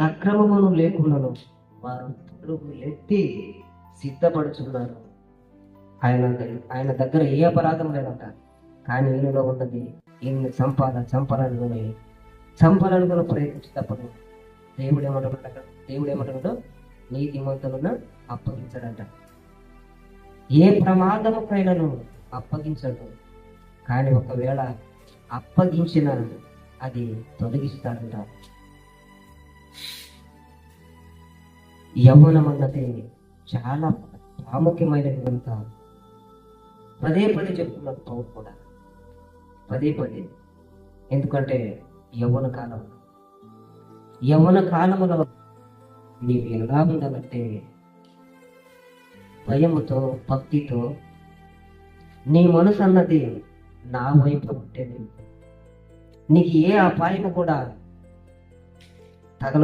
అక్రమమును లేకున్నాను వారు పరుగులెత్తి సిద్ధపడుచున్నారు. ఆయన దగ్గర ఏ అపరాధం లేదంట, కానీ ఈయనలో ఉన్నది ఈయన్ని చంపాలని కూడా ప్రయత్నించేటప్పుడు దేవుడు ఏమంటున్నాడు, నీతిమంతులను అప్పగించడంట. ఏ ప్రమాదముకైనాను అప్పగించడు, కానీ ఒకవేళ అప్పగించిన అది తొలగిస్తాడంట. యవ్వనం అన్నది చాలా ప్రాముఖ్యమైనది కనుక పదే చెప్తున్నాడు పౌరు కూడా, పదే ఎందుకంటే యవ్వన కాలములో నీవు ఎలా ఉండాలంటే భయముతో భక్తితో నీ మనసు అన్నది నా వైపు ఉంటేనే నీకు ఏ అపాయము కూడా తగల